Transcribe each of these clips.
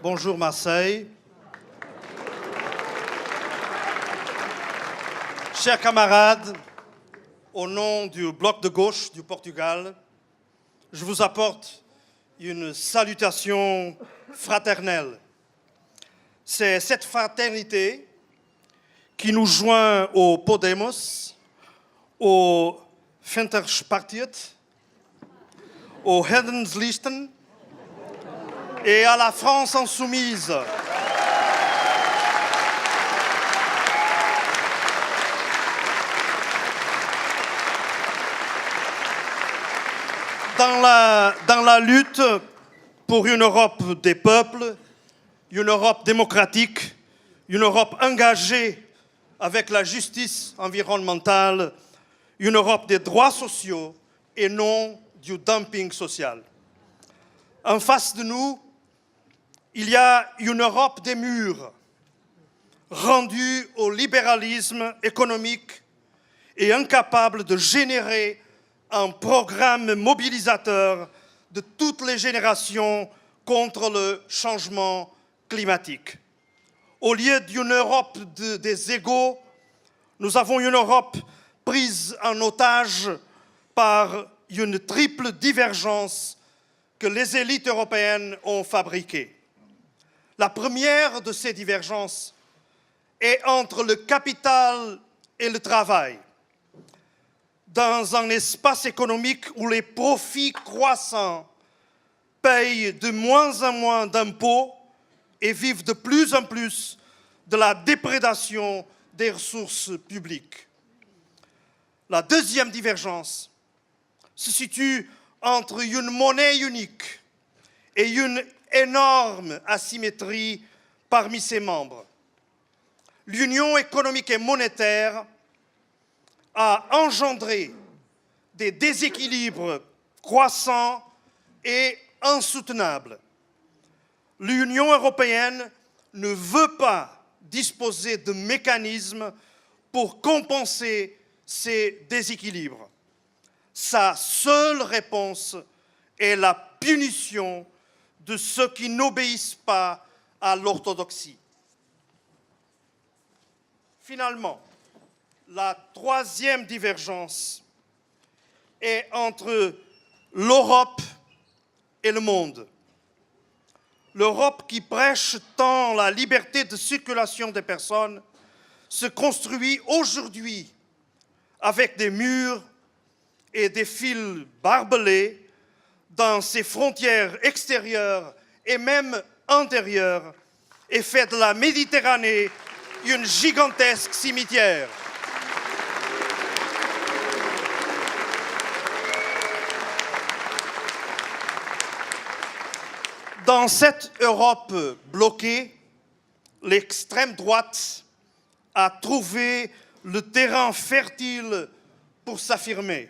Bonjour Marseille. Chers camarades, au nom du Bloc de gauche du Portugal, je vous apporte une salutation fraternelle. C'est cette fraternité qui nous joint au Podemos, au Venstrepartiet, au Heldenslisten et à la France insoumise. Dans la lutte pour une Europe des peuples, une Europe démocratique, une Europe engagée avec la justice environnementale, une Europe des droits sociaux et non du dumping social. En face de nous, il y a une Europe des murs, rendue au libéralisme économique et incapable de générer un programme mobilisateur de toutes les générations contre le changement climatique. Au lieu d'une Europe des égaux, nous avons une Europe prise en otage par une triple divergence que les élites européennes ont fabriquée. La première de ces divergences est entre le capital et le travail. Dans un espace économique où les profits croissants payent de moins en moins d'impôts et vivent de plus en plus de la déprédation des ressources publiques. La deuxième divergence se situe entre une monnaie unique et une énorme asymétrie parmi ses membres. L'Union économique et monétaire a engendré des déséquilibres croissants et insoutenables. L'Union européenne ne veut pas disposer de mécanismes pour compenser ces déséquilibres. Sa seule réponse est la punition de ceux qui n'obéissent pas à l'orthodoxie. Finalement, la troisième divergence est entre l'Europe et le monde. L'Europe qui prêche tant la liberté de circulation des personnes se construit aujourd'hui avec des murs et des fils barbelés dans ses frontières extérieures et même intérieures et fait de la Méditerranée une gigantesque cimetière. Dans cette Europe bloquée, l'extrême droite a trouvé le terrain fertile pour s'affirmer.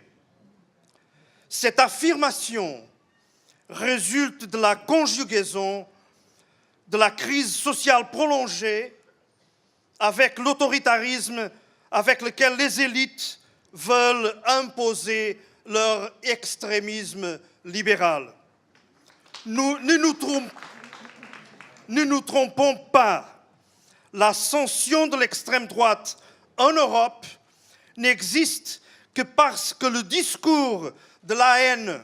Cette affirmation résulte de la conjugaison de la crise sociale prolongée avec l'autoritarisme avec lequel les élites veulent imposer leur extrémisme libéral. Ne nous trompons pas, l'ascension de l'extrême droite en Europe n'existe que parce que le discours de la haine,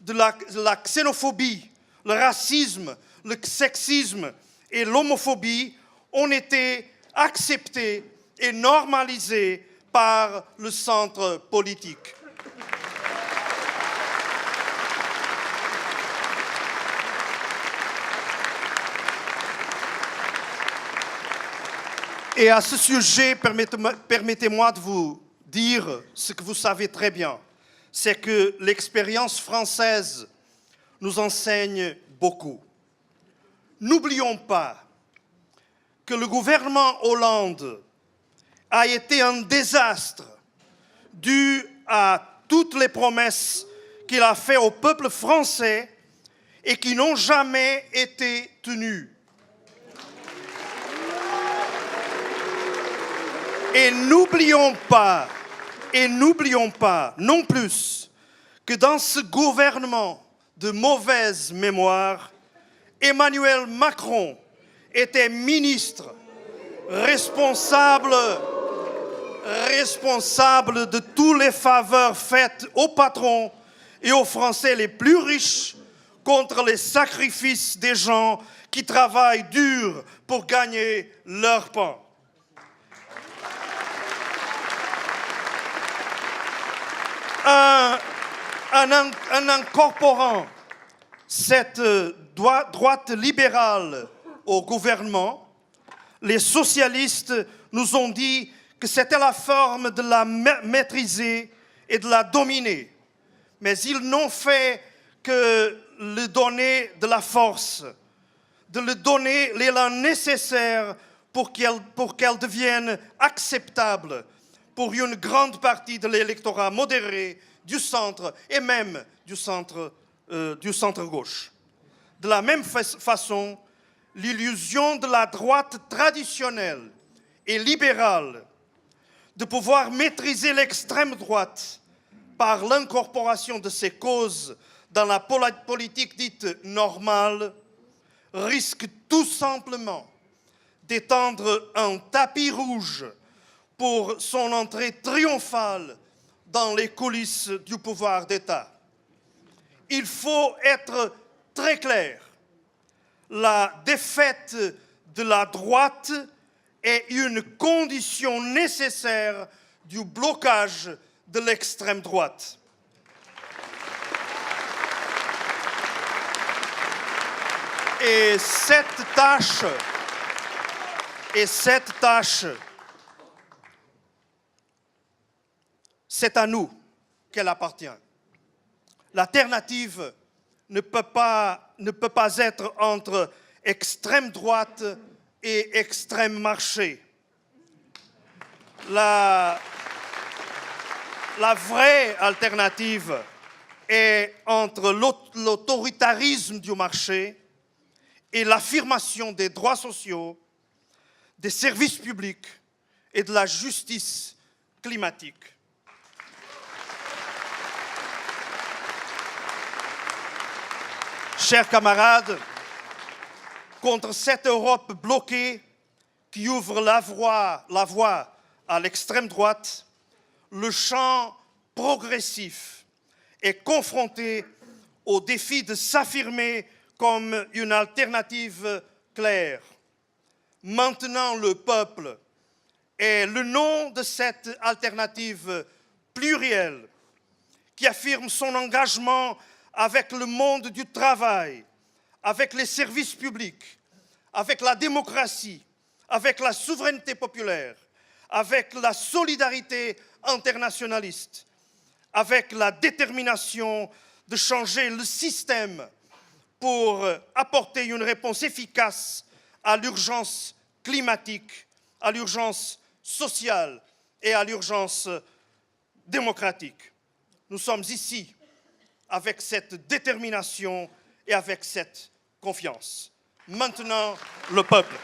de la xénophobie, le racisme, le sexisme et l'homophobie ont été acceptés et normalisés par le centre politique. Et à ce sujet, permettez-moi de vous dire ce que vous savez très bien, c'est que l'expérience française nous enseigne beaucoup. N'oublions pas que le gouvernement Hollande a été un désastre dû à toutes les promesses qu'il a faites au peuple français et qui n'ont jamais été tenues. Et n'oublions pas non plus que dans ce gouvernement de mauvaise mémoire, Emmanuel Macron était ministre, responsable de toutes les faveurs faites aux patrons et aux Français les plus riches contre les sacrifices des gens qui travaillent dur pour gagner leur pain. En incorporant cette droite libérale au gouvernement, les socialistes nous ont dit que c'était la forme de la maîtriser et de la dominer. Mais ils n'ont fait que lui donner de la force, de lui donner l'élan nécessaire pour qu'elle devienne acceptable pour une grande partie de l'électorat modéré du centre et même du centre-gauche. De la même façon, l'illusion de la droite traditionnelle et libérale de pouvoir maîtriser l'extrême droite par l'incorporation de ces causes dans la politique dite normale risque tout simplement d'étendre un tapis rouge pour son entrée triomphale dans les coulisses du pouvoir d'État. Il faut être très clair. La défaite de la droite est une condition nécessaire du blocage de l'extrême droite. Et cette tâche, c'est à nous qu'elle appartient. L'alternative ne peut pas être entre extrême droite et extrême marché. La vraie alternative est entre l'autoritarisme du marché et l'affirmation des droits sociaux, des services publics et de la justice climatique. Chers camarades, contre cette Europe bloquée qui ouvre la voie à l'extrême droite, le champ progressif est confronté au défi de s'affirmer comme une alternative claire. Maintenant, le peuple est le nom de cette alternative plurielle qui affirme son engagement avec le monde du travail, avec les services publics, avec la démocratie, avec la souveraineté populaire, avec la solidarité internationaliste, avec la détermination de changer le système pour apporter une réponse efficace à l'urgence climatique, à l'urgence sociale et à l'urgence démocratique. Nous sommes ici avec cette détermination et avec cette confiance. Maintenant, le peuple.